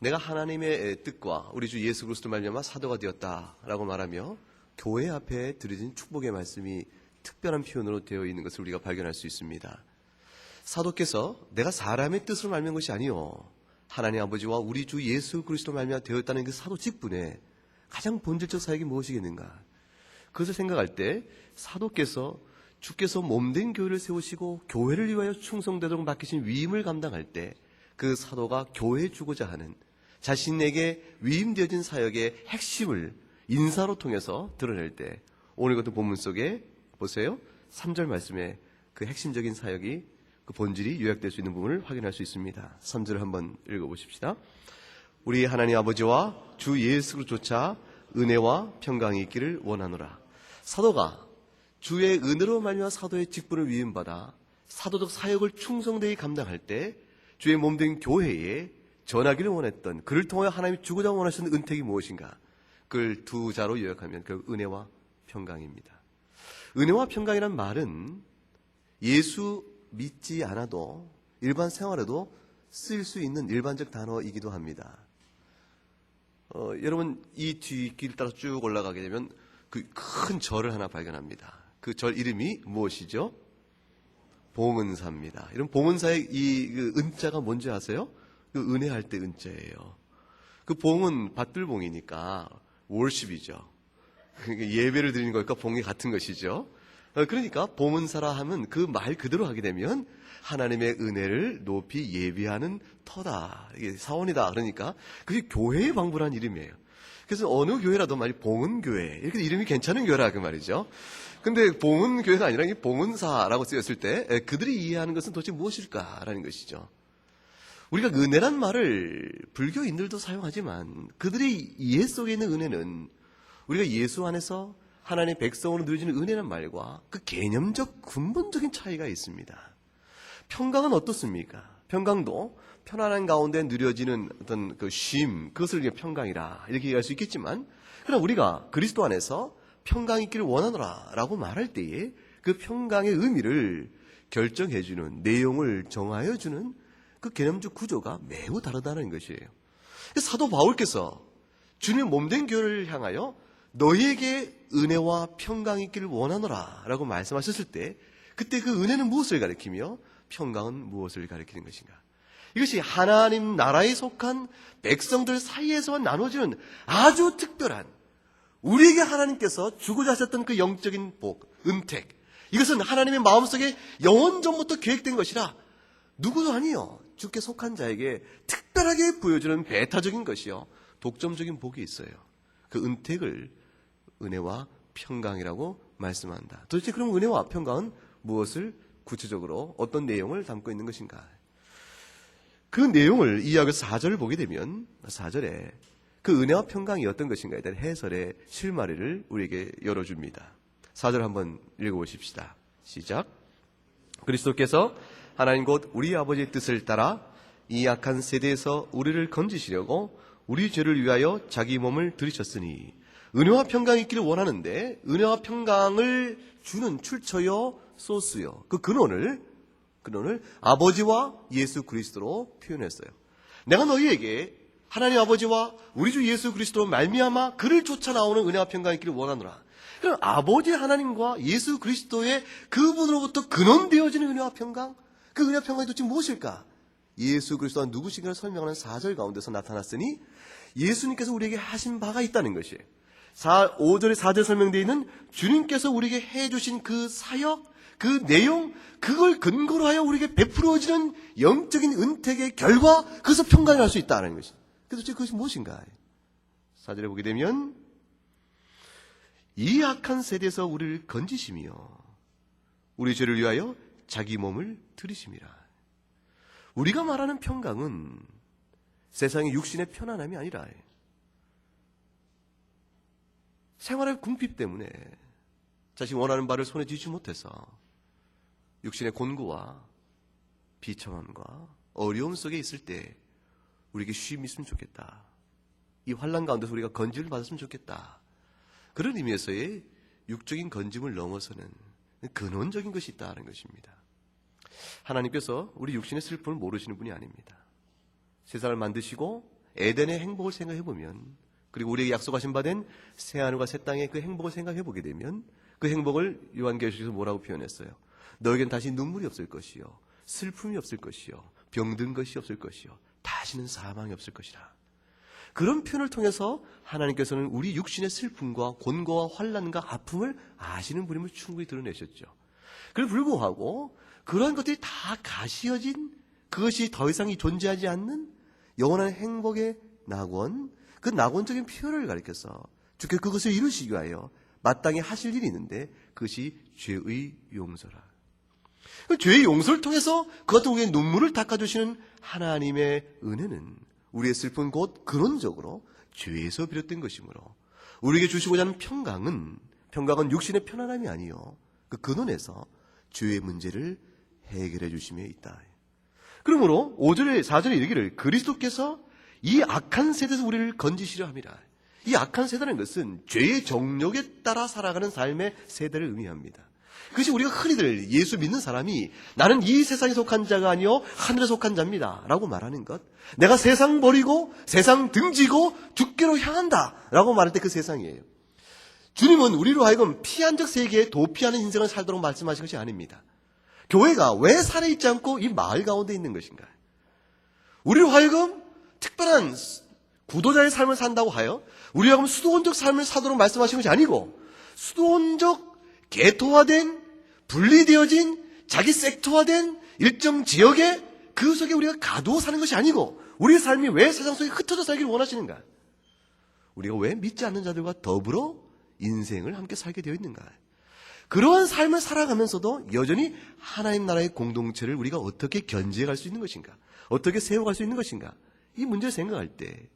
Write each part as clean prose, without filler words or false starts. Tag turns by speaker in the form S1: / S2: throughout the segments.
S1: 내가 하나님의 뜻과 우리 주 예수 그리스도 말미암아 사도가 되었다라고 말하며 교회 앞에 드려진 축복의 말씀이 특별한 표현으로 되어 있는 것을 우리가 발견할 수 있습니다. 사도께서 내가 사람의 뜻으로 말미암은 것이 아니요 하나님 아버지와 우리 주 예수 그리스도 말미암아 되었다는 그 사도 직분의 가장 본질적 사역이 무엇이겠는가? 그것을 생각할 때 사도께서 주께서 몸된 교회를 세우시고 교회를 위하여 충성되도록 맡기신 위임을 감당할 때 그 사도가 교회에 주고자 하는 자신에게 위임되어진 사역의 핵심을 인사로 통해서 드러낼 때 오늘 같은 본문 속에 보세요. 3절 말씀에 그 핵심적인 사역이 그 본질이 요약될 수 있는 부분을 확인할 수 있습니다. 3절을 한번 읽어보십시다. 우리 하나님 아버지와 주 예수 그리스도조차 은혜와 평강이 있기를 원하노라. 사도가 주의 은혜로 말미암아 사도의 직분을 위임받아 사도적 사역을 충성되이 감당할 때 주의 몸된 교회에 전하기를 원했던 그를 통하여 하나님이 주고자 원하시는 은택이 무엇인가? 그걸 두 자로 요약하면 그 은혜와 평강입니다. 은혜와 평강이란 말은 예수 믿지 않아도 일반 생활에도 쓰일 수 있는 일반적 단어이기도 합니다. 여러분 이 뒷길 따라 쭉 올라가게 되면 그 큰 절을 하나 발견합니다. 그 절 이름이 무엇이죠? 봉은사입니다. 이런 봉은사의 그 은자가 뭔지 아세요? 그 은혜할 때 은자예요. 그 봉은 받들봉이니까 월십이죠. 예배를 드리는 것과 봉이 같은 것이죠. 그러니까 봉은사라 하면 그 말 그대로 하게 되면 하나님의 은혜를 높이 예비하는 터다, 이게 사원이다. 그러니까 그게 교회에 방불한 이름이에요. 그래서 어느 교회라도 말이 봉은교회 이렇게 이름이 괜찮은 교회라 그 말이죠. 근데 봉은교회가 아니라 이 봉은사라고 쓰였을 때 그들이 이해하는 것은 도대체 무엇일까라는 것이죠. 우리가 은혜란 말을 불교인들도 사용하지만 그들의 이해 속에 있는 은혜는 우리가 예수 안에서 하나님의 백성으로 누려지는 은혜란 말과 그 개념적 근본적인 차이가 있습니다. 평강은 어떻습니까? 평강도 편안한 가운데 누려지는 어떤 그 쉼, 그것을 평강이라 이렇게 얘기할 수 있겠지만, 그러나 우리가 그리스도 안에서 평강이 있기를 원하노라 라고 말할 때에 그 평강의 의미를 결정해주는, 내용을 정하여주는 그 개념적 구조가 매우 다르다는 것이에요. 사도 바울께서 주님의 몸된 교회를 향하여 너희에게 은혜와 평강이 있기를 원하노라 라고 말씀하셨을 때 그때 그 은혜는 무엇을 가리키며 평강은 무엇을 가리키는 것인가? 이것이 하나님 나라에 속한 백성들 사이에서만 나눠지는 아주 특별한 우리에게 하나님께서 주고자 하셨던 그 영적인 복, 은택, 이것은 하나님의 마음속에 영원전부터 계획된 것이라 누구도 아니요 주께 속한 자에게 특별하게 보여주는 배타적인 것이요 독점적인 복이 있어요. 그 은택을 은혜와 평강이라고 말씀한다. 도대체 그럼 은혜와 평강은 무엇을 구체적으로 어떤 내용을 담고 있는 것인가? 그 내용을 이야기해서 4절을 보게 되면 4절에 그 은혜와 평강이 어떤 것인가에 대한 해설의 실마리를 우리에게 열어줍니다. 4절 한번 읽어보십시다. 시작. 그리스도께서 하나님 곧 우리 아버지의 뜻을 따라 이 악한 세대에서 우리를 건지시려고 우리 죄를 위하여 자기 몸을 들이셨으니 은혜와 평강이 있기를 원하는데 은혜와 평강을 주는 출처요 소스요 그 근원을 아버지와 예수 그리스도로 표현했어요. 내가 너희에게 하나님 아버지와 우리 주 예수 그리스도로 말미암아 그를 쫓아 나오는 은혜와 평강이 있기를 원하노라. 그럼 아버지 하나님과 예수 그리스도의 그분으로부터 근원되어지는 은혜와 평강, 그 은혜와 평강이 도대체 무엇일까? 예수 그리스도가 누구신가를 설명하는 4절 가운데서 나타났으니 예수님께서 우리에게 하신 바가 있다는 것이에요. 5절에 4절 설명되어 있는 주님께서 우리에게 해주신 그 사역, 그 내용, 그걸 근거로 하여 우리에게 베풀어지는 영적인 은택의 결과, 그것을 평강을 할 수 있다는 것입니다. 그래서 그것이 무엇인가? 4절에 보게 되면 이 악한 세대에서 우리를 건지시며 우리 죄를 위하여 자기 몸을 들이심이라. 우리가 말하는 평강은 세상의 육신의 편안함이 아니라 생활의 궁핍 때문에 자신이 원하는 바를 손에 쥐지 못해서 육신의 곤고와 비참함과 어려움 속에 있을 때 우리에게 쉼이 있으면 좋겠다. 이 환난 가운데서 우리가 건짐을 받았으면 좋겠다. 그런 의미에서의 육적인 건짐을 넘어서는 근원적인 것이 있다는 것입니다. 하나님께서 우리 육신의 슬픔을 모르시는 분이 아닙니다. 세상을 만드시고 에덴의 행복을 생각해보면, 그리고 우리에게 약속하신 바 된 새하늘과 새 땅의 그 행복을 생각해보게 되면, 그 행복을 요한계시록에서 뭐라고 표현했어요? 너에겐 다시 눈물이 없을 것이요, 슬픔이 없을 것이요, 병든 것이 없을 것이요, 다시는 사망이 없을 것이라. 그런 표현을 통해서 하나님께서는 우리 육신의 슬픔과 곤고와 환난과 아픔을 아시는 분임을 충분히 드러내셨죠. 그럼에도 불구하고 그러한 것들이 다 가시어진, 그것이 더 이상 존재하지 않는 영원한 행복의 낙원, 그 낙원적인 표현을 가리켜서 주께서 그것을 이루시기 위하여 마땅히 하실 일이 있는데, 그것이 죄의 용서라. 그 죄의 용서를 통해서 그것도 우리의 눈물을 닦아주시는 하나님의 은혜는 우리의 슬픈 곧 근원적으로 죄에서 비롯된 것이므로, 우리에게 주시고자 하는 평강은 육신의 편안함이 아니요, 그 근원에서 죄의 문제를 해결해 주심에 있다. 그러므로 5절에 4절에 이르기를 그리스도께서 이 악한 세대에서 우리를 건지시려 함이라. 이 악한 세대라는 것은 죄의 정욕에 따라 살아가는 삶의 세대를 의미합니다. 그것이 우리가 흔히들 예수 믿는 사람이 나는 이 세상에 속한 자가 아니요 하늘에 속한 자입니다 라고 말하는 것, 내가 세상 버리고 세상 등지고 주께로 향한다 라고 말할 때 그 세상이에요. 주님은 우리로 하여금 피한적 세계에 도피하는 인생을 살도록 말씀하신 것이 아닙니다. 교회가 왜 산에 있지 않고 이 마을 가운데 있는 것인가? 우리로 하여금 특별한 구도자의 삶을 산다고 하여 우리로 하여금 수도원적 삶을 사도록 말씀하신 것이 아니고, 수도원적 개토화된, 분리되어진, 자기 섹터화된 일정 지역에 그 속에 우리가 가두어 사는 것이 아니고, 우리의 삶이 왜 세상 속에 흩어져 살기를 원하시는가? 우리가 왜 믿지 않는 자들과 더불어 인생을 함께 살게 되어 있는가? 그러한 삶을 살아가면서도 여전히 하나님 나라의 공동체를 우리가 어떻게 견지해갈 수 있는 것인가? 어떻게 세워갈 수 있는 것인가? 이 문제를 생각할 때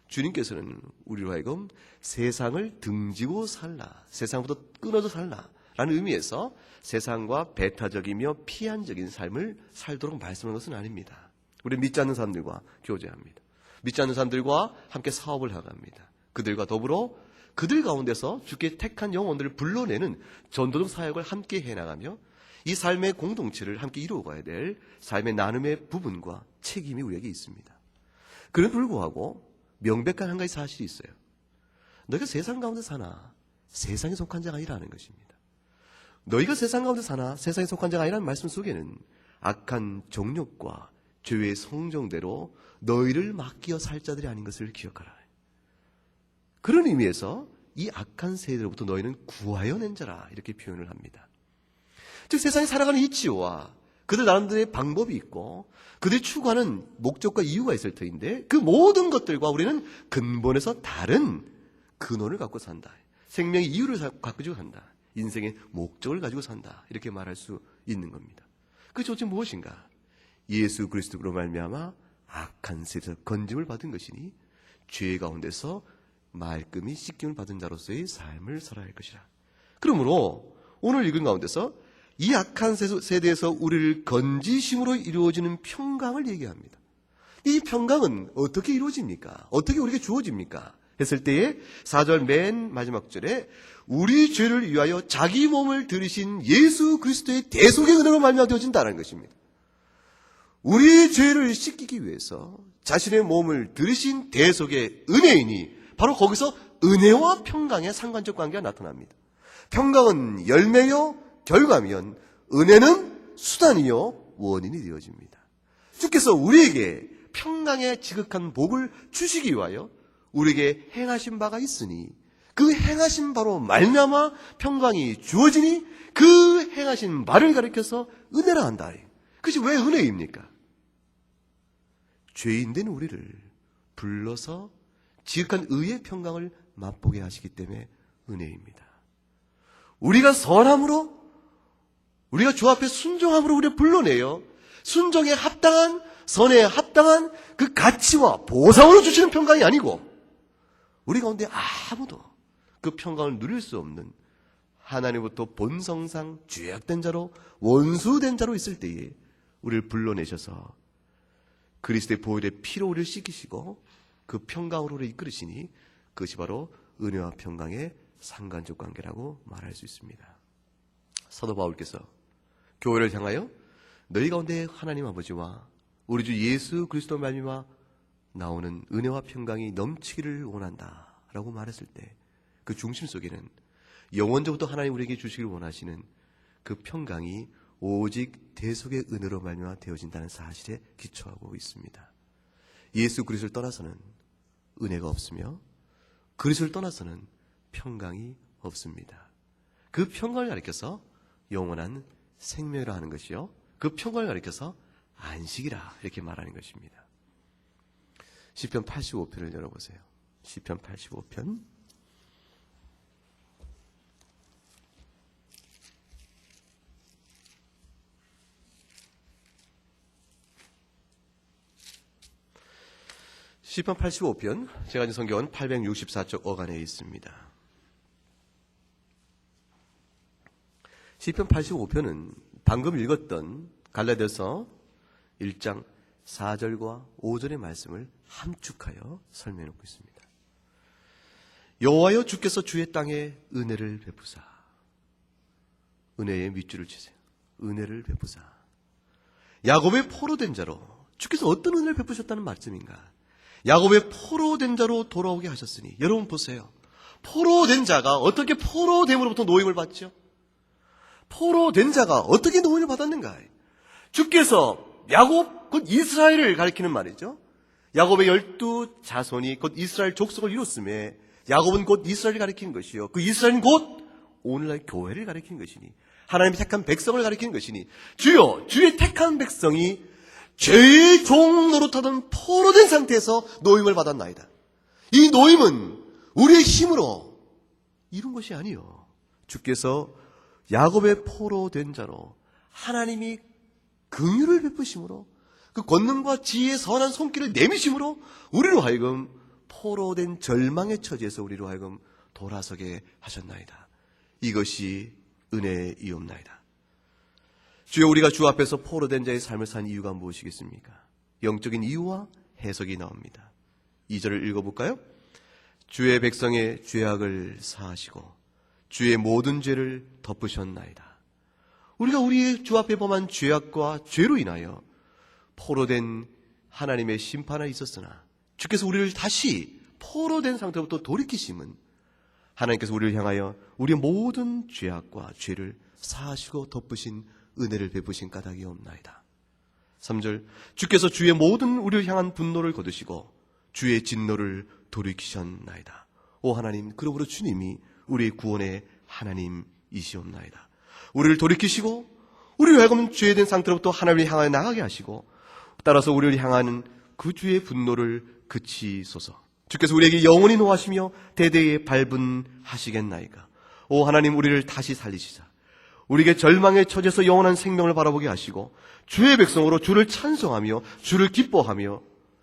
S1: 주님께서는 우리로 하여금 세상을 등지고 살라, 세상부터 끊어져 살라 라는 의미에서 세상과 배타적이며 피한적인 삶을 살도록 말씀하는 것은 아닙니다. 우리는 믿지 않는 사람들과 교제합니다. 믿지 않는 사람들과 함께 사업을 하갑니다. 그들과 더불어 그들 가운데서 주께 택한 영혼들을 불러내는 전도적 사역을 함께 해나가며 이 삶의 공동체를 함께 이루어가야 될 삶의 나눔의 부분과 책임이 우리에게 있습니다. 그럼에도 불구하고 명백한 한 가지 사실이 있어요. 너희가 세상 가운데 사나 세상에 속한 자가 아니라는 것입니다. 너희가 세상 가운데 사나 세상에 속한 자가 아니라는 말씀 속에는 악한 정욕과 죄의 성정대로 너희를 맡기어 살 자들이 아닌 것을 기억하라. 그런 의미에서 이 악한 세대로부터 너희는 구하여 낸 자라 이렇게 표현을 합니다. 즉 세상에 살아가는 이치와 그들 나름대로의 방법이 있고 그들이 추구하는 목적과 이유가 있을 터인데, 그 모든 것들과 우리는 근본에서 다른 근원을 갖고 산다. 생명의 이유를 가지고 산다. 인생의 목적을 가지고 산다. 이렇게 말할 수 있는 겁니다. 그것이 도대체 무엇인가? 예수 그리스도로 말미암아 악한 세대에서 건짐을 받은 것이니 죄 가운데서 말끔히 씻김을 받은 자로서의 삶을 살아야 할 것이라. 그러므로 오늘 읽은 가운데서 이 악한 세대에서 우리를 건지심으로 이루어지는 평강을 얘기합니다. 이 평강은 어떻게 이루어집니까? 어떻게 우리에게 주어집니까? 했을 때에 4절 맨 마지막 절에 우리 죄를 위하여 자기 몸을 들이신 예수 그리스도의 대속의 은혜로 말미암아 되어진다는 것입니다. 우리의 죄를 씻기기 위해서 자신의 몸을 들이신 대속의 은혜이니 바로 거기서 은혜와 평강의 상관적 관계가 나타납니다. 평강은 열매요 결과면 은혜는 수단이요 원인이 되어집니다. 주께서 우리에게 평강의 지극한 복을 주시기 위하여 우리에게 행하신 바가 있으니 그 행하신 바로 말미암아 평강이 주어지니 그 행하신 바를 가리켜서 은혜라 한다. 그것이 왜 은혜입니까? 죄인된 우리를 불러서 지극한 의의 평강을 맛보게 하시기 때문에 은혜입니다. 우리가 선함으로, 우리가 주 앞에 순종함으로 우리를 불러내요. 순종에 합당한, 선에 합당한 그 가치와 보상으로 주시는 평강이 아니고, 우리 가운데 아무도 그 평강을 누릴 수 없는 하나님부터 본성상 죄악된 자로, 원수된 자로 있을 때에 우리를 불러내셔서 그리스도의 보혈의 피로 우리를 씻기시고 그 평강으로 우리를 이끌으시니 그것이 바로 은혜와 평강의 상관적 관계라고 말할 수 있습니다. 사도 바울께서 교회를 향하여 너희 가운데 하나님 아버지와 우리 주 예수 그리스도 말미암아 나오는 은혜와 평강이 넘치기를 원한다 라고 말했을 때 그 중심 속에는 영원전부터 하나님 우리에게 주시기를 원하시는 그 평강이 오직 대속의 은혜로 말미암아 되어진다는 사실에 기초하고 있습니다. 예수 그리스도를 떠나서는 은혜가 없으며 그리스도를 떠나서는 평강이 없습니다. 그 평강을 가리켜서 영원한 생명이라 하는 것이요, 그 평강을 가리켜서 안식이라 이렇게 말하는 것입니다. 시편 85편을 열어보세요. 시편 85편. 시편 85편, 제가 가진 성경은 864쪽 어간에 있습니다. 시편 85편은 방금 읽었던 갈라디아서 1장 4절과 5절의 말씀을 함축하여 설명해 놓고 있습니다. 여호와여 주께서 주의 땅에 은혜를 베푸사. 은혜의 밑줄을 치세요. 은혜를 베푸사. 야곱의 포로된 자로 주께서 어떤 은혜를 베푸셨다는 말씀인가? 야곱의 포로된 자로 돌아오게 하셨으니, 여러분 보세요. 포로된 자가 어떻게 포로됨으로부터 노임을 받죠? 포로된 자가 어떻게 노임을 받았는가? 주께서 야곱, 곧 이스라엘을 가리키는 말이죠. 야곱의 12자손이 곧 이스라엘 족속을 이뤘음에 야곱은 곧 이스라엘을 가리키는 것이요, 그 이스라엘은 곧 오늘날 교회를 가리키는 것이니, 하나님이 택한 백성을 가리키는 것이니, 주여 주의 택한 백성이 죄의 종 노릇하던 포로된 상태에서 노임을 받았나이다. 이 노임은 우리의 힘으로 이룬 것이 아니요, 주께서 야곱의 포로된 자로 하나님이 긍휼을 베푸심으로 그 권능과 지혜의 선한 손길을 내미심으로 우리로 하여금 포로된 절망의 처지에서 우리로 하여금 돌아서게 하셨나이다. 이것이 은혜이옵나이다. 주여, 우리가 주 앞에서 포로된 자의 삶을 산 이유가 무엇이겠습니까? 영적인 이유와 해석이 나옵니다. 2절을 읽어볼까요? 주의 백성의 죄악을 사하시고 주의 모든 죄를 덮으셨나이다. 우리가 우리의 주 앞에 범한 죄악과 죄로 인하여 포로된 하나님의 심판에 있었으나 주께서 우리를 다시 포로된 상태부터 돌이키심은 하나님께서 우리를 향하여 우리의 모든 죄악과 죄를 사하시고 덮으신 은혜를 베푸신 까닭이 없나이다. 3절, 주께서 주의 모든 우리를 향한 분노를 거두시고 주의 진노를 돌이키셨나이다. 오 하나님, 그러므로 주님이 우리의 구원의 하나님이시옵나이다. 우리를 돌이키시고 우리를 하여금 죄된 상태로부터 하나님을 향하여 나가게 하시고, 따라서 우리를 향하는 그 주의 분노를 그치소서. 주께서 우리에게 영원히 노하시며 대대에 발분하시겠나이까. 오 하나님, 우리를 다시 살리시자. 우리에게 절망의 처지에서 영원한 생명을 바라보게 하시고 주의 백성으로 주를 찬송하며 주를 기뻐하며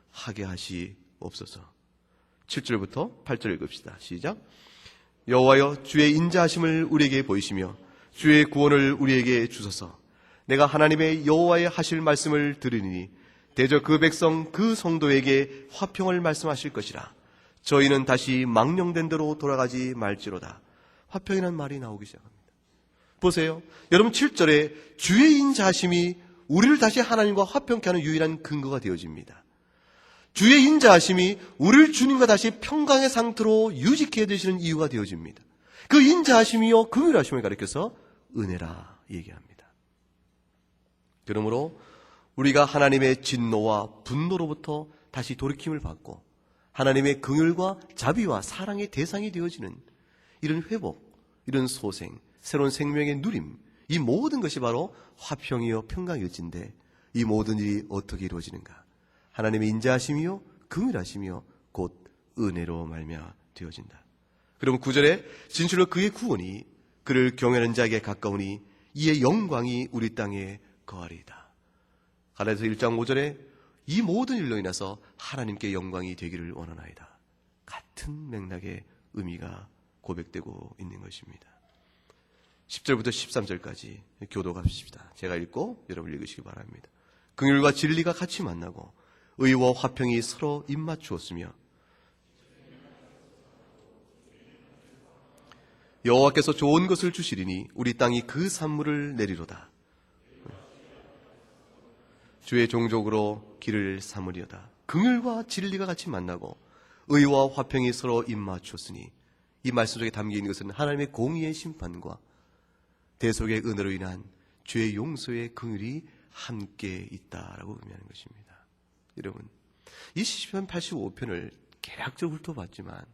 S1: 하게 하시옵소서. 7절부터 8절 읽읍시다. 시작. 여호와여, 주의 인자하심을 우리에게 보이시며 주의 구원을 우리에게 주소서. 내가 하나님의 여호와의 하실 말씀을 들으니 대저 그 백성 그 성도에게 화평을 말씀하실 것이라. 저희는 다시 망령된 대로 돌아가지 말지로다. 화평이라는 말이 나오기 시작합니다. 보세요. 여러분, 7절에 주의 인자하심이 우리를 다시 하나님과 화평케 하는 유일한 근거가 되어집니다. 주의 인자하심이 우리를 주님과 다시 평강의 상태로 유지케 해주시는 이유가 되어집니다. 그 인자하심이요 긍휼하심을 가리켜서 은혜라 얘기합니다. 그러므로 우리가 하나님의 진노와 분노로부터 다시 돌이킴을 받고 하나님의 긍휼과 자비와 사랑의 대상이 되어지는 이런 회복, 이런 소생, 새로운 생명의 누림, 이 모든 것이 바로 화평이요 평강일진데, 이 모든 일이 어떻게 이루어지는가? 하나님의 인자하심이요 긍휼하심이요 곧 은혜로 말미암아 되어진다. 그러면 9절에 진실로 그의 구원이 그를 경외하는 자에게 가까우니 이의 영광이 우리 땅에 거하리이다. 갈라디아서 1장 5절에 이 모든 일로 인해서 하나님께 영광이 되기를 원하나이다. 같은 맥락의 의미가 고백되고 있는 것입니다. 10절부터 13절까지 교도합시다. 제가 읽고 여러분 읽으시기 바랍니다. 긍휼과 진리가 같이 만나고 의와 화평이 서로 입맞추었으며 여호와께서 좋은 것을 주시리니 우리 땅이 그 산물을 내리로다. 주의 종족으로 길을 삼으리어다. 긍휼과 진리가 같이 만나고 의와 화평이 서로 입맞췄으니 이 말씀 속에 담겨 있는 것은 하나님의 공의의 심판과 대속의 은혜로 인한 죄의 용서의 긍휼이 함께 있다라고 의미하는 것입니다. 여러분, 이 시편 85편을 개략적으로 훑어봤지만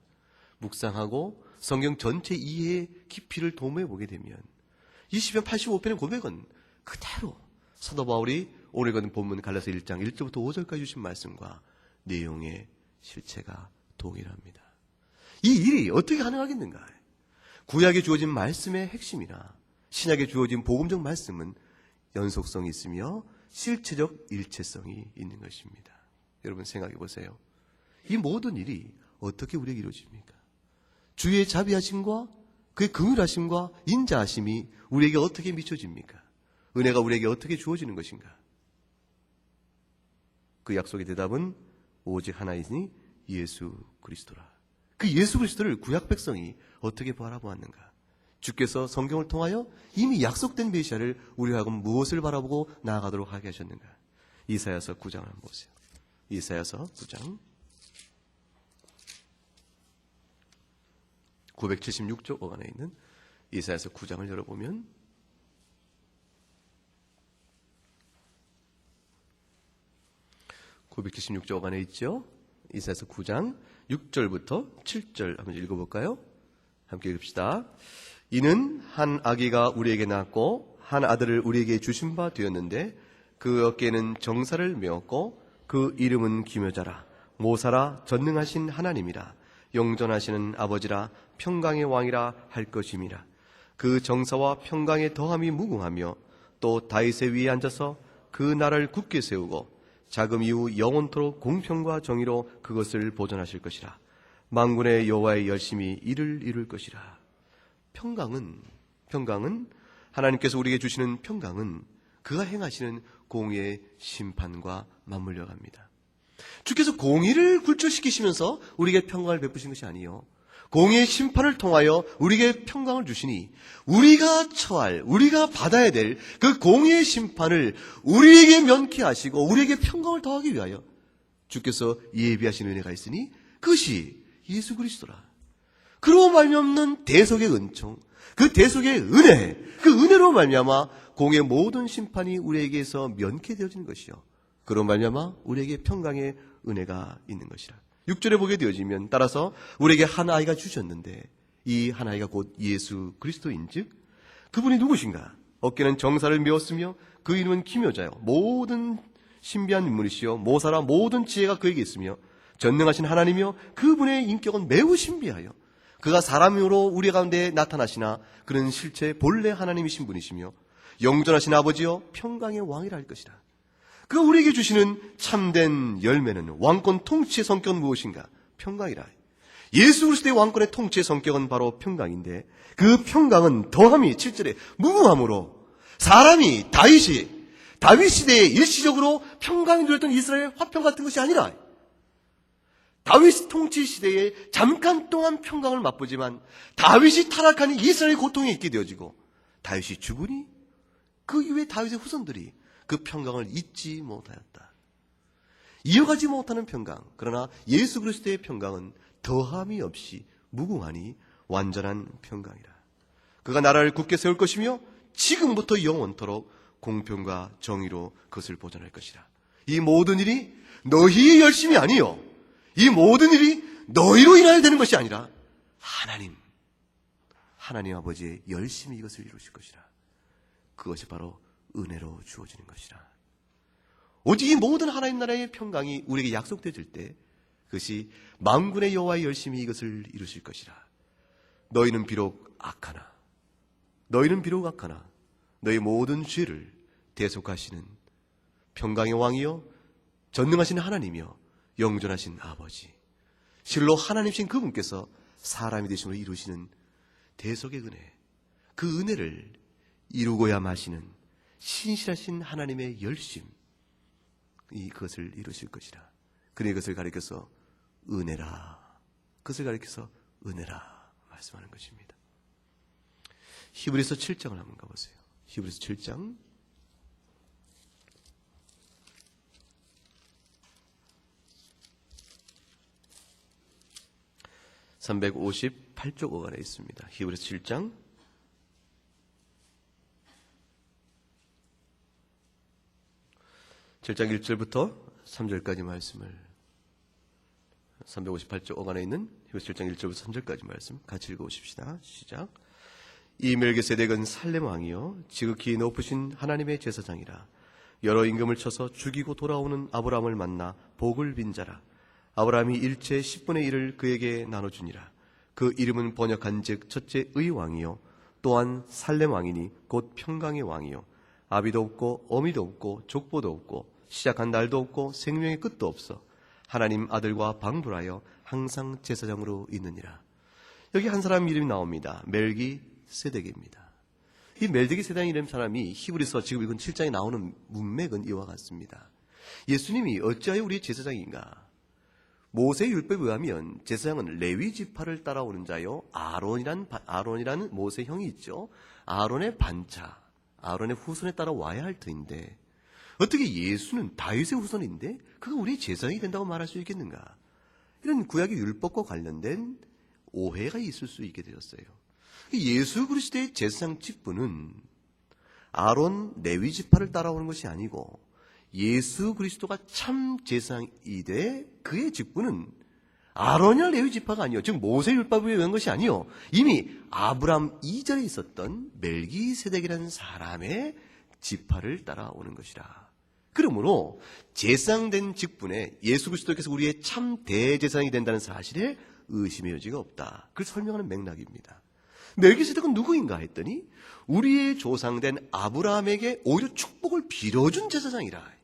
S1: 묵상하고 성경 전체 이해의 깊이를 도모해 보게 되면 이 시편 85편의 고백은 그대로 사도 바울이 오늘 읽은 본문 갈라서 1장 1절부터 5절까지 주신 말씀과 내용의 실체가 동일합니다. 이 일이 어떻게 가능하겠는가? 구약에 주어진 말씀의 핵심이나 신약에 주어진 복음적 말씀은 연속성이 있으며 실체적 일체성이 있는 것입니다. 여러분 생각해 보세요. 이 모든 일이 어떻게 우리에게 이루어집니까? 주의 자비하심과 그의 긍휼하심과 인자하심이 우리에게 어떻게 미쳐집니까? 은혜가 우리에게 어떻게 주어지는 것인가? 그 약속의 대답은 오직 하나이니 예수 그리스도라. 그 예수 그리스도를 구약 백성이 어떻게 바라보았는가? 주께서 성경을 통하여 이미 약속된 메시아를 우리와 하여금 무엇을 바라보고 나아가도록 하게 하셨는가? 이사야서 9장을 한번 보세요. 이사야서 9장 976쪽 안에 있는 이사야서 9장을 열어보면 976쪽 안에 있죠. 이사야서 9장 6절부터 7절 한번 읽어볼까요? 함께 읽읍시다. 이는 한 아기가 우리에게 낳았고 한 아들을 우리에게 주신 바 되었는데 그 어깨에는 정사를 메었고 그 이름은 기묘자라 모사라 전능하신 하나님이라 영존하시는 아버지라 평강의 왕이라 할 것임이라. 그 정사와 평강의 더함이 무궁하며 또 다윗의 위에 앉아서 그 나라를 굳게 세우고 자금 이후 영원토록 공평과 정의로 그것을 보존하실 것이라. 만군의 여호와의 열심히 이를 이룰 것이라. 평강은 하나님께서 우리에게 주시는 평강은 그가 행하시는 공의의 심판과 맞물려 갑니다. 주께서 공의를 굴절시키시면서 우리에게 평강을 베푸신 것이 아니요, 공의의 심판을 통하여 우리에게 평강을 주시니 우리가 받아야 될 그 공의의 심판을 우리에게 면케하시고 우리에게 평강을 더하기 위하여 주께서 예비하신 은혜가 있으니 그것이 예수 그리스도라. 그로 말미암는 대속의 은총, 그 대속의 은혜, 그 은혜로 말미암아 공의 모든 심판이 우리에게서 면케되어지는 것이요, 그로 말미암아 우리에게 평강의 은혜가 있는 것이라. 6절에 보게 되어지면 따라서 우리에게 한 아이가 주셨는데 이 한 아이가 곧 예수 그리스도인즉 그분이 누구신가? 어깨는 정사를 메었으며 그 이름은 기묘자요 모든 신비한 인물이시요 모사라 모든 지혜가 그에게 있으며 전능하신 하나님이요 그분의 인격은 매우 신비하여 그가 사람으로 우리 가운데 나타나시나 그는 실제 본래 하나님이신 분이시며 영존하신 아버지요 평강의 왕이라 할 것이라. 그 우리에게 주시는 참된 열매는 왕권 통치의 성격은 무엇인가? 평강이라. 예수 그리스도의 왕권의 통치의 성격은 바로 평강인데 그 평강은 더함이 7절에 무궁함으로 사람이 다윗 시대에 일시적으로 평강이 누렸던 이스라엘 화평 같은 것이 아니라 다윗 통치 시대에 잠깐 동안 평강을 맛보지만 다윗이 타락하니 이스라엘의 고통에 있게 되어지고 다윗이 죽으니 그 이후에 다윗의 후손들이 그 평강을 잊지 못하였다. 이어가지 못하는 평강. 그러나 예수 그리스도의 평강은 더함이 없이 무궁하니 완전한 평강이라. 그가 나라를 굳게 세울 것이며 지금부터 영원토록 공평과 정의로 그것을 보존할 것이라. 이 모든 일이 너희의 열심이 아니요, 이 모든 일이 너희로 인하여 되는 것이 아니라 하나님 아버지의 열심히 이것을 이루실 것이라. 그것이 바로 은혜로 주어지는 것이라. 오직 이 모든 하나님 나라의 평강이 우리에게 약속되어질 때 그것이 만군의 여호와의 열심히 이것을 이루실 것이라. 너희는 비록 악하나 너희 모든 죄를 대속하시는 평강의 왕이요 전능하신 하나님이요 영존하신 아버지, 실로 하나님이신 그분께서 사람이 되심으로 이루시는 대속의 은혜, 그 은혜를 이루고야 마시는 신실하신 하나님의 열심, 그것을 이루실 것이라. 그는 이것을 가리켜서 은혜라, 그것을 가리켜서 은혜라 말씀하는 것입니다. 히브리서 7장을 한번 가보세요. 히브리서 7장 358쪽 어간에 있습니다. 히브리서 7장 7장 1절부터 3절까지 말씀을 358쪽 어간에 있는 히브리서 7장 1절부터 3절까지 말씀 같이 읽어보십시다. 시작. 이 멜기세덱은 살렘 왕이요 지극히 높으신 하나님의 제사장이라. 여러 임금을 쳐서 죽이고 돌아오는 아브라함을 만나 복을 빈 자라. 아브라함이 일체 10분의 1을 그에게 나눠주니라. 그 이름은 번역한 즉 첫째의 왕이요 또한 살렘 왕이니 곧 평강의 왕이요 아비도 없고 어미도 없고 족보도 없고 시작한 날도 없고 생명의 끝도 없어 하나님 아들과 방불하여 항상 제사장으로 있느니라. 여기 한 사람 이름이 나옵니다. 멜기세덱입니다. 이 멜기세덱이라는 사람이 히브리서 지금 읽은 7장에 나오는 문맥은 이와 같습니다. 예수님이 어찌하여 우리의 제사장인가? 모세의 율법에 의하면 제사장은 레위 지파를 따라오는 자요 아론이라는 모세 형이 있죠. 아론의 반차, 아론의 후손에 따라 와야 할 터인데 어떻게 예수는 다윗의 후손인데 그가 우리의 제사장이 된다고 말할 수 있겠는가? 이런 구약의 율법과 관련된 오해가 있을 수 있게 되었어요. 예수 그리스도의 제사장 직분은 아론 레위 지파를 따라오는 것이 아니고 예수 그리스도가 참 제사장이되 그의 직분은 아론이나 레위 지파가 아니요, 즉 모세 율법에 의한 것이 아니요, 이미 아브람 이전에 있었던 멜기세덱이라는 사람의 지파를 따라오는 것이라. 그러므로 제사장된 직분에 예수 그리스도께서 우리의 참 대제사장이 된다는 사실에 의심의 여지가 없다. 그걸 설명하는 맥락입니다. 멜기세덱은 누구인가 했더니 우리의 조상된 아브라함에게 오히려 축복을 빌어준 제사장이라.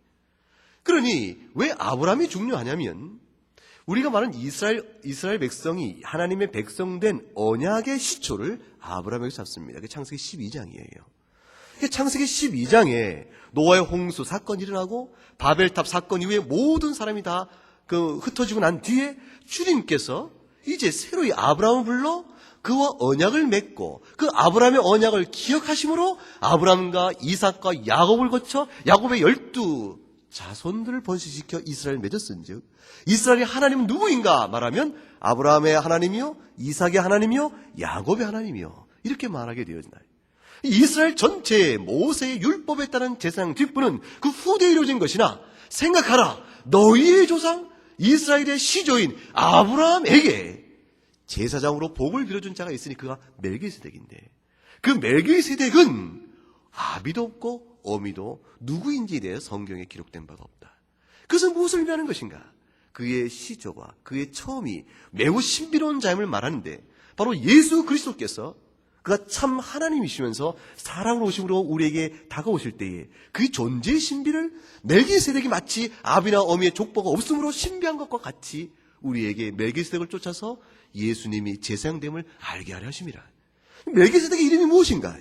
S1: 그러니 왜 아브라함이 중요하냐면 우리가 말하는 이스라엘 백성이 하나님의 백성된 언약의 시초를 아브라함에게 잡습니다. 그게 창세기 12장이에요. 창세기 12장에 노아의 홍수 사건이 일어나고 바벨탑 사건 이후에 모든 사람이 다 흩어지고 난 뒤에 주님께서 이제 새로이 아브라함을 불러 그와 언약을 맺고 그 아브라함의 언약을 기억하심으로 아브라함과 이삭과 야곱을 거쳐 야곱의 12 자손들을 번식시켜 이스라엘을 맺었은즉 이스라엘의 하나님은 누구인가 말하면 아브라함의 하나님이요 이삭의 하나님이요 야곱의 하나님이요 이렇게 말하게 되어진다. 이스라엘 전체의 모세의 율법에 따른 제사장 직분은 그 후대에 이루어진 것이나 생각하라, 너희의 조상 이스라엘의 시조인 아브라함에게 제사장으로 복을 빌어준 자가 있으니 그가 멜기세덱인데 그 멜기세덱은 아비도 없고 어미도 누구인지에 대해 성경에 기록된 바가 없다. 그것은 무엇을 의미하는 것인가? 그의 시조와 그의 처음이 매우 신비로운 자임을 말하는데 바로 예수 그리스도께서 그가 참 하나님이시면서 사랑으로 오심으로 우리에게 다가오실 때에 그 존재의 신비를 멜기세덱이 마치 아비나 어미의 족보가 없으므로 신비한 것과 같이 우리에게 멜기세덱을 쫓아서 예수님이 제사장됨을 알게 하려 하심이라. 멜기세덱의 이름이 무엇인가?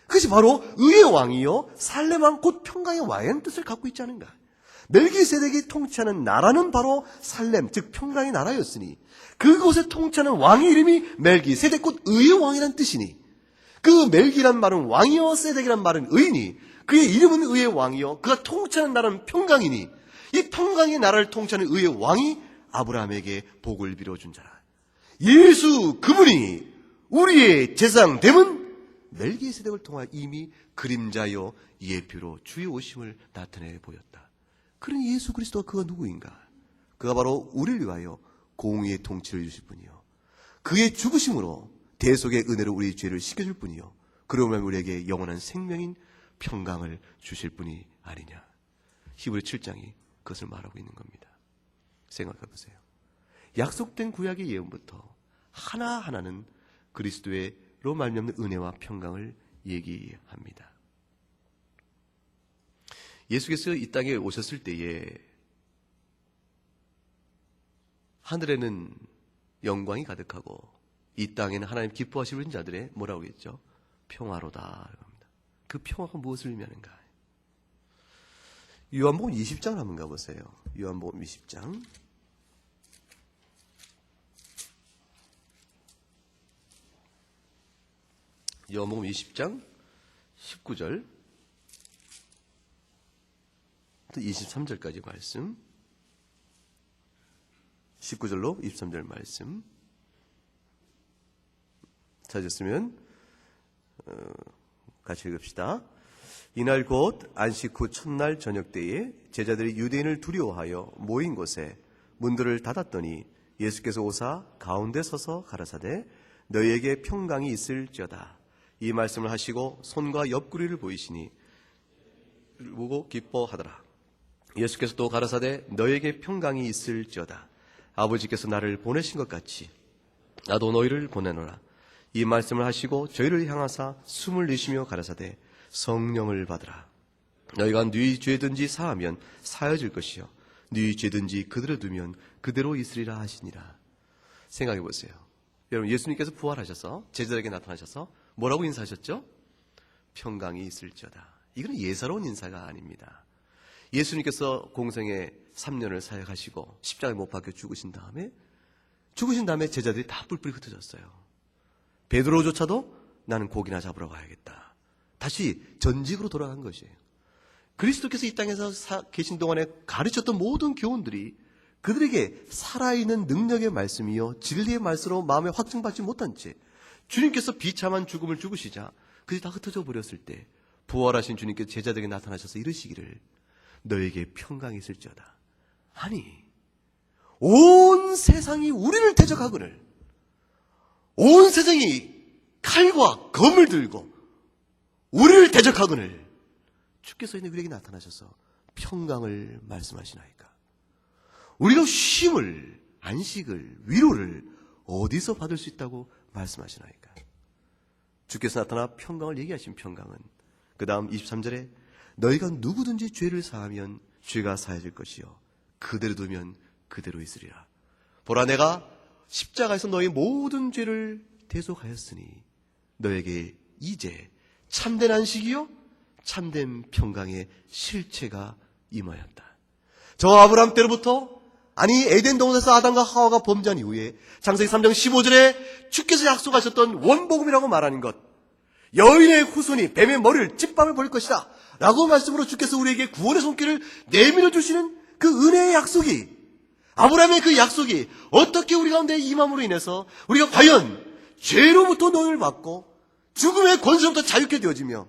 S1: 그것이 바로 의의 왕이요 살렘 왕 곧 평강의 왕이라는 뜻을 갖고 있지 않은가? 멜기세덱이 통치하는 나라는 바로 살렘 즉 평강의 나라였으니 그곳에 통치하는 왕의 이름이 멜기세덱 곧 의의 왕이라는 뜻이니 그 멜기란 말은 왕이요 세덱이란 말은 의니 그의 이름은 의의 왕이요 그가 통치하는 나라는 평강이니 이 평강의 나라를 통치하는 의의 왕이 아브라함에게 복을 빌어준 자라. 예수 그분이 우리의 제사장됨은 멜기세덱을 통하여 이미 그림자요 예표로 주의 오심을 나타내 보였다. 그러니 예수 그리스도가 그가 누구인가? 그가 바로 우리를 위하여 공의의 통치를 주실 분이요 그의 죽으심으로 대속의 은혜로 우리의 죄를 씻겨줄 분이요 그러면 우리에게 영원한 생명인 평강을 주실 분이 아니냐. 히브리 7장이 그것을 말하고 있는 겁니다. 생각해 보세요. 약속된 구약의 예언부터 하나하나는 그리스도로 말미암는 은혜와 평강을 얘기합니다. 예수께서 이 땅에 오셨을 때에 하늘에는 영광이 가득하고 이 땅에는 하나님 기뻐하시는 자들의 뭐라고 했죠? 평화로다. 합니다. 그 평화가 무엇을 의미하는가? 요한복음 20장 한번 가보세요. 요한복음 20장. 요한복음 20장 19절 23절까지 말씀 19절로 23절 말씀 찾았으면 같이 읽읍시다. 이날 곧 안식 후 첫날 저녁 때에 제자들이 유대인을 두려워하여 모인 곳에 문들을 닫았더니 예수께서 오사 가운데 서서 가라사대 너희에게 평강이 있을지어다. 이 말씀을 하시고 손과 옆구리를 보이시니 보고 기뻐하더라. 예수께서 또 가라사대 너희에게 평강이 있을지어다. 아버지께서 나를 보내신 것 같이 나도 너희를 보내노라. 이 말씀을 하시고 저희를 향하사 숨을 내쉬며 가라사대 성령을 받으라. 너희가 네 죄든지 사하면 사여질 것이요 네 죄든지 그대로 두면 그대로 있으리라 하시니라. 생각해 보세요. 여러분, 예수님께서 부활하셔서 제자들에게 나타나셔서 뭐라고 인사하셨죠? 평강이 있을지어다. 이건 예사로운 인사가 아닙니다. 예수님께서 공생애 3년을 사역하시고 십자가에 못 박혀 죽으신 다음에 제자들이 다 뿔뿔이 흩어졌어요. 베드로조차도 나는 고기나 잡으러 가야겠다. 다시 전직으로 돌아간 것이에요. 그리스도께서 이 땅에서 계신 동안에 가르쳤던 모든 교훈들이 그들에게 살아있는 능력의 말씀이요 진리의 말씀으로 마음에 확증받지 못한 채 주님께서 비참한 죽음을 죽으시자 그들이 다 흩어져 버렸을 때 부활하신 주님께서 제자들에게 나타나셔서 이르시기를 너에게 평강이 있을지어다. 아니, 온 세상이 우리를 대적하거늘 온 세상이 칼과 검을 들고 우리를 대적하거늘 주께서 있는 우리에게 나타나셔서 평강을 말씀하시나이까. 우리가 쉼을, 안식을, 위로를 어디서 받을 수 있다고 말씀하시나이까. 주께서 나타나 평강을 얘기하신 평강은 그 다음 23절에 너희가 누구든지 죄를 사하면 죄가 사해질 것이요 그대로 두면 그대로 있으리라. 보라, 내가 십자가에서 너희 모든 죄를 대속하였으니 너에게 이제 참된 안식이요 참된 평강의 실체가 임하였다. 저 아브라함 때로부터, 아니 에덴 동산에서 아담과 하와가 범죄한 이후에 창세기 3장 15절에 주께서 약속하셨던 원복음이라고 말하는 것, 여인의 후손이 뱀의 머리를 찐빵을 벌릴 것이다 라고 말씀으로 주께서 우리에게 구원의 손길을 내밀어 주시는 그 은혜의 약속이, 아브라함의 그 약속이 어떻게 우리 가운데 임함으로 인해서 우리가 과연 죄로부터 노임을 받고 죽음의 권세로부터 자유케 되어지며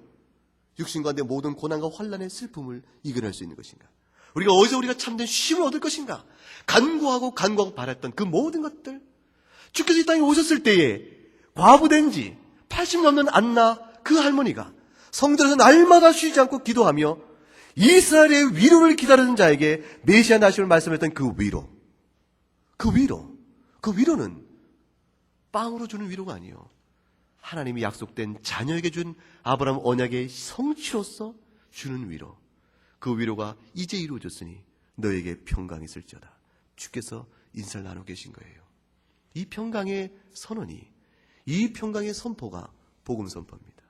S1: 육신 가운데 모든 고난과 환난의 슬픔을 이겨낼 수 있는 것인가? 어디서 우리가 참된 쉼을 얻을 것인가? 간구하고 바랬던 그 모든 것들, 주께서 이 땅에 오셨을 때에 과부된 지 80 넘는 안나 그 할머니가 성전에서 날마다 쉬지 않고 기도하며 이스라엘의 위로를 기다리는 자에게 메시아 나심을 말씀했던 그 위로는 빵으로 주는 위로가 아니요 하나님이 약속된 자녀에게 준 아브라함 언약의 성취로서 주는 위로, 그 위로가 이제 이루어졌으니 너에게 평강이 있을지어다. 주께서 인사를 나누고 계신 거예요. 이 평강의 선언이, 이 평강의 선포가 복음 선포입니다.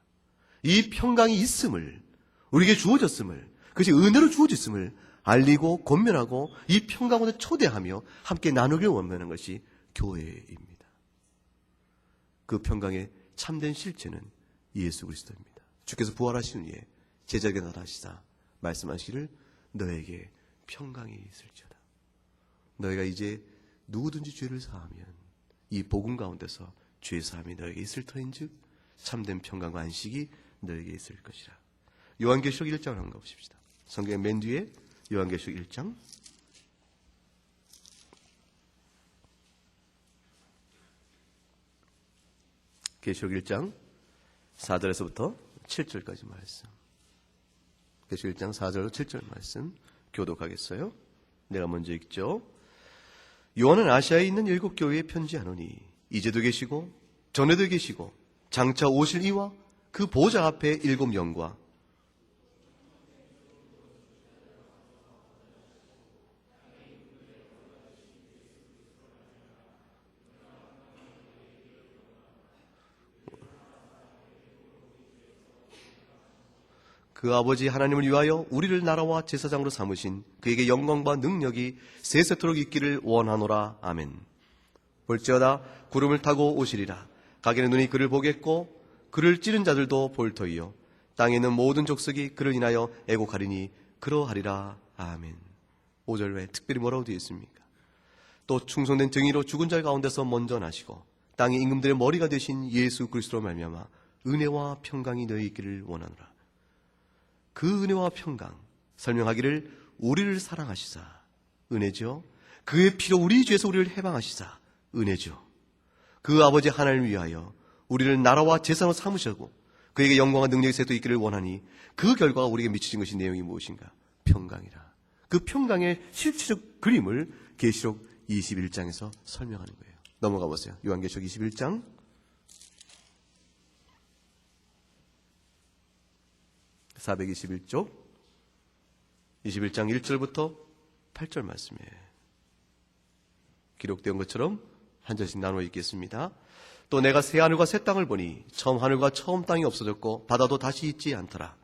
S1: 이 평강이 있음을, 우리에게 주어졌음을, 그것이 은혜로 주어졌음을 알리고 권면하고 이 평강을 초대하며 함께 나누길 원하는 것이 교회입니다. 그 평강의 참된 실체는 예수 그리스도입니다. 주께서 부활하신 후에 제자에게 나타나시사 말씀하시기를 너에게 평강이 있을지어다. 너희가 이제 누구든지 죄를 사하면 이 복음 가운데서 죄 사함이 너에게 있을 터인즉 참된 평강과 안식이 너에게 있을 것이라. 요한계시록 1장을 한번 가보십시다. 성경의 맨 뒤에 요한계시록 1장. 계시록 1장 4절에서부터 7절까지 말씀. 계시록 1장 4절로 7절 말씀 교독하겠어요. 내가 먼저 읽죠. 요한은 아시아에 있는 7 교회에 편지하노니 이제도 계시고 전에도 계시고 장차 오실 이와 그 보좌 앞에 7 영과 그 아버지 하나님을 위하여 우리를 나라와 제사장으로 삼으신 그에게 영광과 능력이 세세토록 있기를 원하노라. 아멘. 볼지어다 구름을 타고 오시리라. 각인의 눈이 그를 보겠고 그를 찌른 자들도 볼 터이요 땅에 있는 모든 족속이 그를 인하여 애곡하리니 그러하리라. 아멘. 5절 외에 특별히 뭐라고 되어 있습니까? 또 충성된 정의로 죽은 자 가운데서 먼저 나시고 땅의 임금들의 머리가 되신 예수 그리스도로 말미암아 은혜와 평강이 너희 있기를 원하노라. 그 은혜와 평강, 설명하기를 우리를 사랑하시사 은혜죠. 그의 피로 우리 죄에서 우리를 해방하시사 은혜죠. 그 아버지 하나님을 위하여 우리를 나라와 제사로 삼으셨고 그에게 영광과 능력이 세도 있기를 원하니 그 결과가 우리에게 미치신 것이 내용이 무엇인가? 평강이라. 그 평강의 실체적 그림을 계시록 21장에서 설명하는 거예요. 넘어가 보세요. 요한계시록 21장 421쪽 21장 1절부터 8절 말씀이에요. 기록된 것처럼 한 절씩 나누어 읽겠습니다. 또 내가 새 하늘과 새 땅을 보니 처음 하늘과 처음 땅이 없어졌고 바다도 다시 있지 않더라.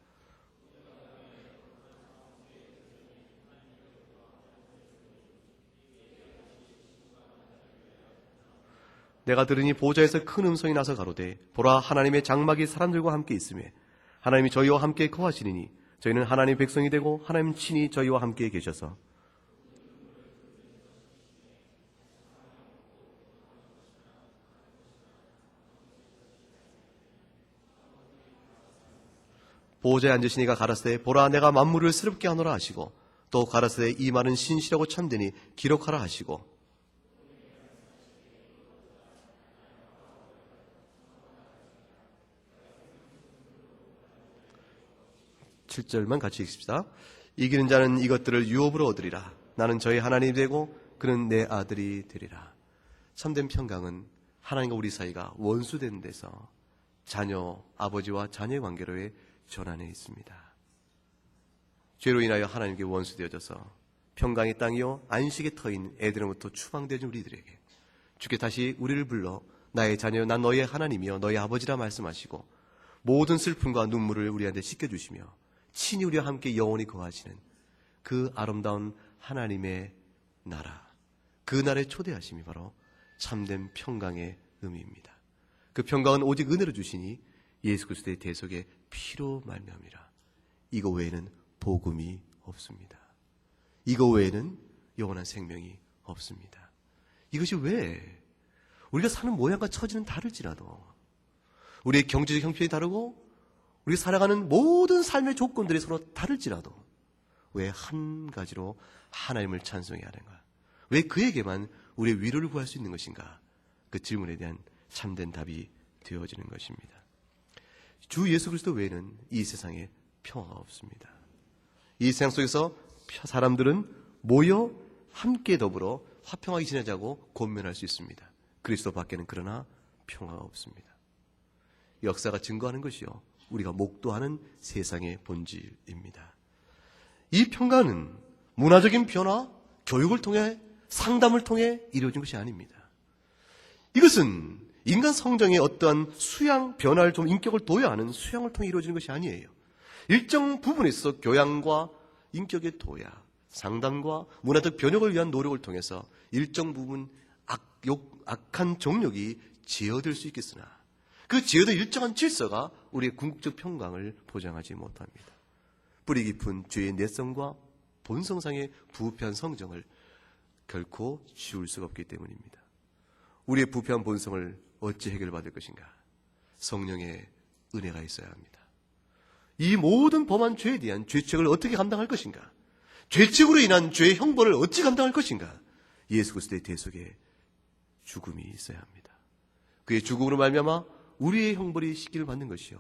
S1: 내가 들으니 보좌에서 큰 음성이 나서 가로되 보라 하나님의 장막이 사람들과 함께 있으며 하나님이 저희와 함께 거하시리니 저희는 하나님의 백성이 되고 하나님 친히 저희와 함께 계셔서 '보좌에 앉으시니가 가라사대 보라 내가 만물을 새롭게 하노라 하시고 또 가라사대 이 말은 신실하고 참되니 기록하라 하시고 7절만 같이 읽읍시다. 이기는 자는 이것들을 유업으로 얻으리라. 나는 저희 하나님이 되고 그는 내 아들이 되리라. 참된 평강은 하나님과 우리 사이가 원수된 데서 자녀, 아버지와 자녀의 관계로의 전환에 있습니다. 죄로 인하여 하나님께 원수되어져서 평강의 땅이요 안식의 터인 에덴으로부터 추방되어진 우리들에게 주께 다시 우리를 불러 나의 자녀, 난 너의 하나님이여 너의 아버지라 말씀하시고 모든 슬픔과 눈물을 우리한테 씻겨주시며 친히 우리와 함께 영원히 거하시는 그 아름다운 하나님의 나라, 그 나라에 초대하심이 바로 참된 평강의 의미입니다. 그 평강은 오직 은혜로 주시니 예수 그리스도의 대속의 피로 말미암이라. 이거 외에는 복음이 없습니다. 이거 외에는 영원한 생명이 없습니다. 이것이 왜 우리가 사는 모양과 처지는 다를지라도 우리의 경제적 형편이 다르고 우리가 살아가는 모든 삶의 조건들이 서로 다를지라도 왜 한 가지로 하나님을 찬송해야 하는가? 왜 그에게만 우리의 위로를 구할 수 있는 것인가? 그 질문에 대한 참된 답이 되어지는 것입니다. 주 예수 그리스도 외에는 이 세상에 평화가 없습니다. 이 세상 속에서 사람들은 모여 함께 더불어 화평하게 지내자고 권면할 수 있습니다. 그리스도 밖에는 그러나 평화가 없습니다. 역사가 증거하는 것이요 우리가 목도하는 세상의 본질입니다. 이 평화는 문화적인 변화, 교육을 통해 상담을 통해 이루어진 것이 아닙니다. 이것은 인간 성정의 어떠한 수양, 변화를 좀 인격을 도야하는 수양을 통해 이루어지는 것이 아니에요. 일정 부분에 있어서 교양과 인격의 도야, 상담과 문화적 변혁을 위한 노력을 통해서 일정 부분 악한 정력이 제어될 수 있겠으나 그 제어된 일정한 질서가 우리의 궁극적 평강을 보장하지 못합니다. 뿌리 깊은 죄의 내성과 본성상의 부패한 성정을 결코 지울 수가 없기 때문입니다. 우리의 부패한 본성을 어찌 해결받을 것인가? 성령의 은혜가 있어야 합니다. 이 모든 범한 죄에 대한 죄책을 어떻게 감당할 것인가? 죄책으로 인한 죄의 형벌을 어찌 감당할 것인가? 예수 그리스도의 대속에 죽음이 있어야 합니다. 그의 죽음으로 말미암아 우리의 형벌이 씻기를 받는 것이요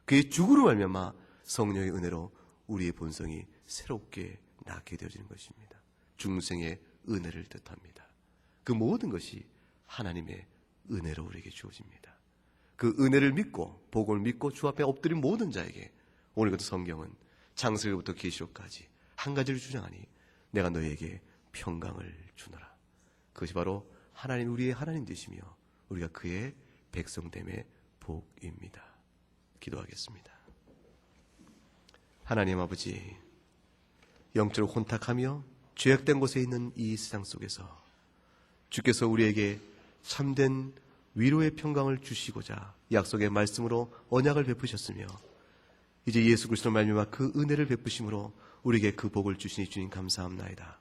S1: 그의 죽음으로 말미암아 성령의 은혜로 우리의 본성이 새롭게 낳게 되어지는 것입니다. 중생의 은혜를 뜻합니다. 그 모든 것이 하나님의 은혜로 우리에게 주어집니다. 그 은혜를 믿고 복음을 믿고 주 앞에 엎드린 모든 자에게 오늘 같은 성경은 창세기부터 계시록까지 한 가지를 주장하니 내가 너희에게 평강을 주노라. 그것이 바로 하나님 우리의 하나님 되시며 우리가 그의 백성됨의 복입니다. 기도하겠습니다. 하나님 아버지, 영적으로 혼탁하며 죄악된 곳에 있는 이 세상 속에서 주께서 우리에게 참된 위로의 평강을 주시고자 약속의 말씀으로 언약을 베푸셨으며 이제 예수 그리스도 말미암아 그 은혜를 베푸심으로 우리에게 그 복을 주시니 주님 감사합나이다.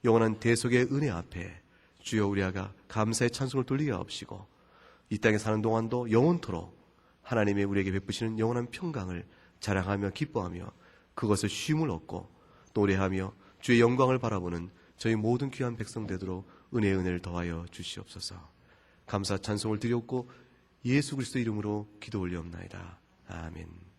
S1: 영원한 대속의 은혜 앞에 주여 우리가 감사의 찬송을 돌리게 하옵시고 이 땅에 사는 동안도 영원토록 하나님의 우리에게 베푸시는 영원한 평강을 자랑하며 기뻐하며 그것을 쉼을 얻고 노래하며 주의 영광을 바라보는 저희 모든 귀한 백성 되도록 은혜의 은혜를 더하여 주시옵소서. 감사 찬송을 드렸고 예수 그리스도 이름으로 기도 올리옵나이다. 아멘.